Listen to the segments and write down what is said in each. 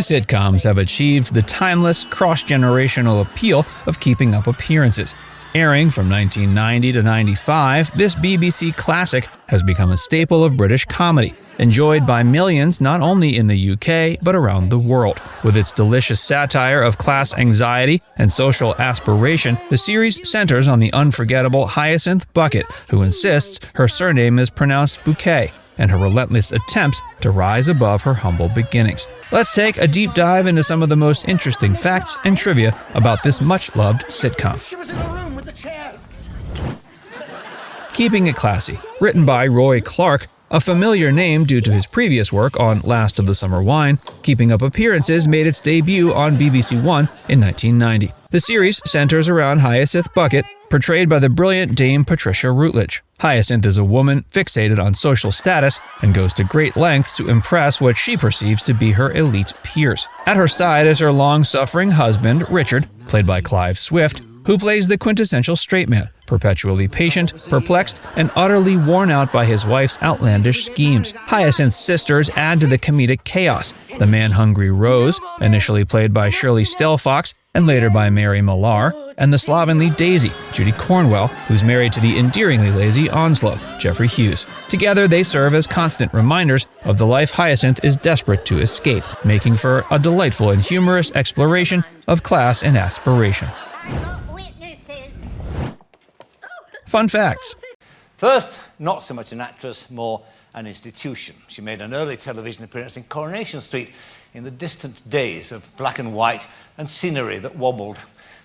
Sitcoms have achieved the timeless, cross-generational appeal of keeping up appearances. Airing from 1990 to 95, this BBC classic has become a staple of British comedy, enjoyed by millions not only in the UK but around the world. With its delicious satire of class anxiety and social aspiration, the series centers on the unforgettable Hyacinth Bucket, who insists her surname is pronounced Bouquet, and her relentless attempts to rise above her humble beginnings. Let's take a deep dive into some of the most interesting facts and trivia about this much-loved sitcom. Keeping It Classy, written by Roy Clark, a familiar name due to his previous work on Last of the Summer Wine, Keeping Up Appearances made its debut on BBC One in 1990. The series centers around Hyacinth Bucket, portrayed by the brilliant Dame Patricia Routledge. Hyacinth is a woman fixated on social status and goes to great lengths to impress what she perceives to be her elite peers. At her side is her long-suffering husband, Richard, played by Clive Swift, who plays the quintessential straight man, perpetually patient, perplexed, and utterly worn out by his wife's outlandish schemes. Hyacinth's sisters add to the comedic chaos. The man-hungry Rose, initially played by Shirley Stelfox and later by Mary Millar, and the slovenly Daisy, Judy Cornwell, who's married to the endearingly lazy Onslow, Jeffrey Hughes. Together, they serve as constant reminders of the life Hyacinth is desperate to escape, making for a delightful and humorous exploration of class and aspiration. Fun facts. First, not so much an actress, more an institution. She made an early television appearance in Coronation Street in the distant days of black and white and scenery that wobbled.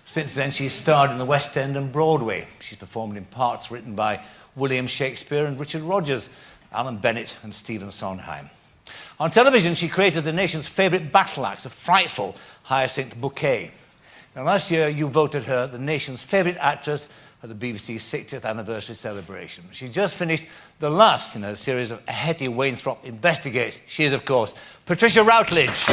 Since then, she's starred in the West End and Broadway. She's performed in parts written by William Shakespeare and Richard Rodgers, Alan Bennett and Stephen Sondheim. On television, she created the nation's favourite battle axe, the frightful Hyacinth Bucket. Now, last year, you voted her the nation's favourite actress at the BBC's 60th anniversary celebration. She just finished the last in a series of Hetty Wainthropp Investigates. She is, of course, Patricia Routledge.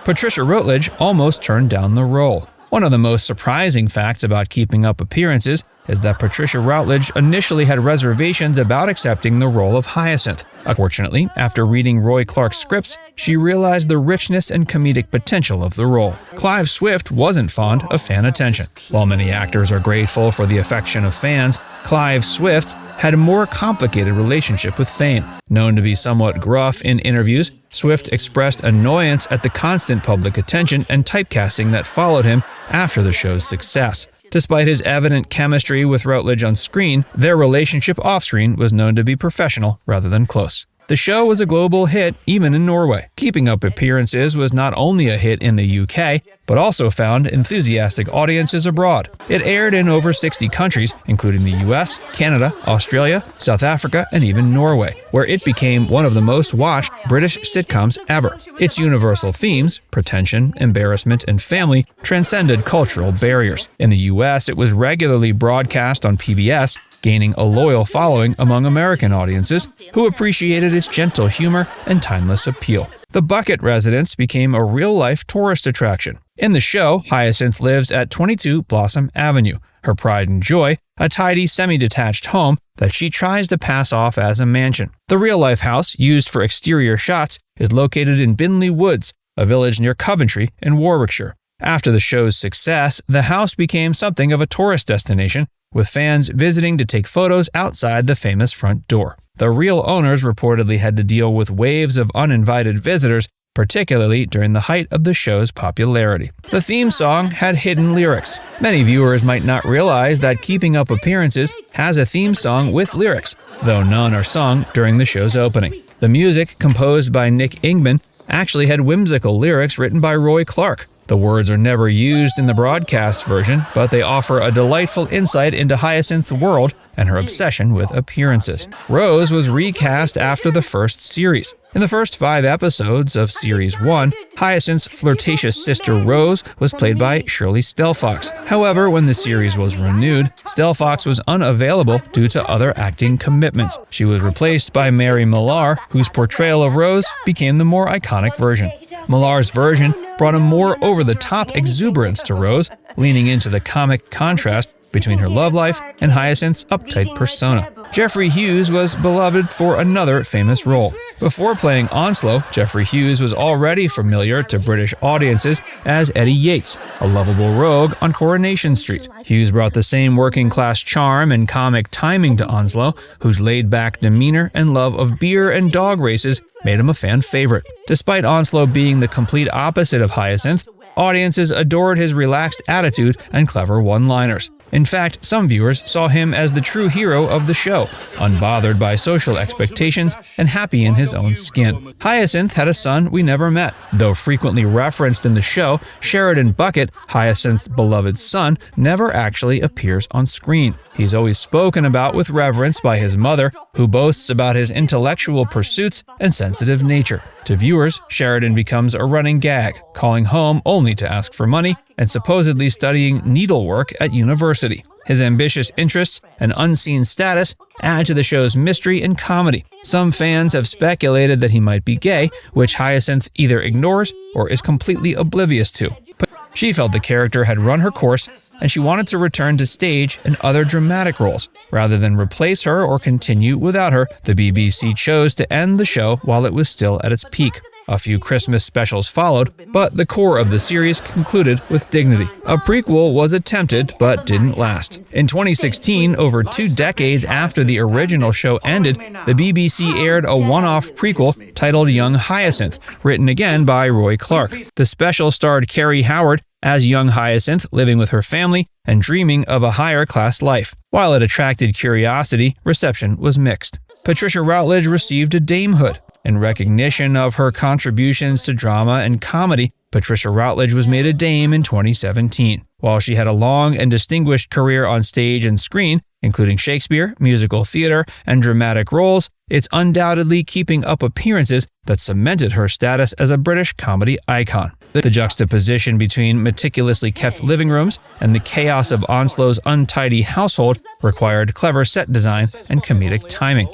Patricia Routledge almost turned down the role. One of the most surprising facts about Keeping Up Appearances is that Patricia Routledge initially had reservations about accepting the role of Hyacinth. Unfortunately, after reading Roy Clark's scripts, she realized the richness and comedic potential of the role. Clive Swift wasn't fond of fan attention. While many actors are grateful for the affection of fans, Clive Swift had a more complicated relationship with fame. Known to be somewhat gruff in interviews, Swift expressed annoyance at the constant public attention and typecasting that followed him after the show's success. Despite his evident chemistry with Routledge on screen, their relationship off-screen was known to be professional rather than close. The show was a global hit even in Norway. Keeping Up Appearances was not only a hit in the UK, but also found enthusiastic audiences abroad. It aired in over 60 countries, including the US, Canada, Australia, South Africa, and even Norway, where it became one of the most watched British sitcoms ever. Its universal themes, pretension, embarrassment, and family, transcended cultural barriers. In the US, it was regularly broadcast on PBS, gaining a loyal following among American audiences who appreciated its gentle humor and timeless appeal. The Bucket residence became a real-life tourist attraction. In the show, Hyacinth lives at 22 Blossom Avenue, her pride and joy, a tidy semi-detached home that she tries to pass off as a mansion. The real-life house, used for exterior shots, is located in Binley Woods, a village near Coventry in Warwickshire. After the show's success, the house became something of a tourist destination, with fans visiting to take photos outside the famous front door. The real owners reportedly had to deal with waves of uninvited visitors, particularly during the height of the show's popularity. The theme song had hidden lyrics. Many viewers might not realize that Keeping Up Appearances has a theme song with lyrics, though none are sung during the show's opening. The music, composed by Nick Ingman, actually had whimsical lyrics written by Roy Clark. The words are never used in the broadcast version, but they offer a delightful insight into Hyacinth's world and her obsession with appearances. Rose was recast after the first series. In the first 5 episodes of Series 1, Hyacinth's flirtatious sister Rose was played by Shirley Stelfox. However, when the series was renewed, Stelfox was unavailable due to other acting commitments. She was replaced by Mary Millar, whose portrayal of Rose became the more iconic version. Millar's version brought a more over-the-top exuberance to Rose leaning into the comic contrast between her love life and Hyacinth's uptight persona. Geoffrey Hughes was beloved for another famous role. Before playing Onslow, Geoffrey Hughes was already familiar to British audiences as Eddie Yates, a lovable rogue on Coronation Street. Hughes brought the same working-class charm and comic timing to Onslow, whose laid-back demeanor and love of beer and dog races made him a fan favorite. Despite Onslow being the complete opposite of Hyacinth, audiences adored his relaxed attitude and clever one-liners. In fact, some viewers saw him as the true hero of the show, unbothered by social expectations and happy in his own skin. Hyacinth had a son we never met. Though frequently referenced in the show, Sheridan Bucket, Hyacinth's beloved son, never actually appears on screen. He's always spoken about with reverence by his mother, who boasts about his intellectual pursuits and sensitive nature. To viewers, Sheridan becomes a running gag, calling home only to ask for money and supposedly studying needlework at university. His ambitious interests and unseen status add to the show's mystery and comedy. Some fans have speculated that he might be gay, which Hyacinth either ignores or is completely oblivious to. But she felt the character had run her course, and she wanted to return to stage and other dramatic roles. Rather than replace her or continue without her, the BBC chose to end the show while it was still at its peak. A few Christmas specials followed, but the core of the series concluded with dignity. A prequel was attempted, but didn't last. In 2016, over 2 decades after the original show ended, the BBC aired a one-off prequel titled Young Hyacinth, written again by Roy Clark. The special starred Carrie Howard as young Hyacinth, living with her family and dreaming of a higher-class life. While it attracted curiosity, reception was mixed. Patricia Routledge received a damehood. In recognition of her contributions to drama and comedy, Patricia Routledge was made a dame in 2017. While she had a long and distinguished career on stage and screen, including Shakespeare, musical theater, and dramatic roles, it's undoubtedly keeping up appearances that cemented her status as a British comedy icon. The juxtaposition between meticulously kept living rooms and the chaos of Onslow's untidy household required clever set design and comedic timing.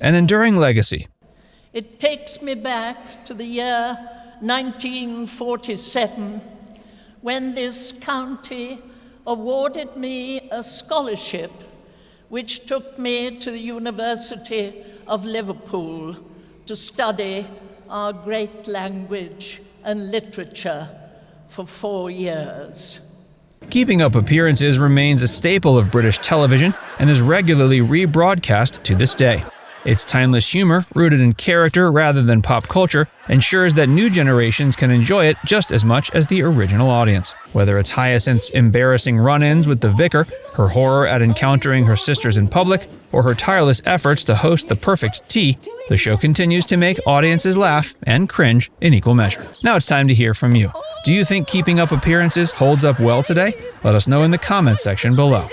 An enduring legacy. It takes me back to the year 1947 when this county awarded me a scholarship which took me to the University of Liverpool to study our great language and literature for 4 years. Keeping up appearances remains a staple of British television and is regularly rebroadcast to this day. Its timeless humor, rooted in character rather than pop culture, ensures that new generations can enjoy it just as much as the original audience. Whether it's Hyacinth's embarrassing run-ins with the vicar, her horror at encountering her sisters in public, or her tireless efforts to host the perfect tea, the show continues to make audiences laugh and cringe in equal measure. Now it's time to hear from you. Do you think Keeping Up Appearances holds up well today? Let us know in the comments section below.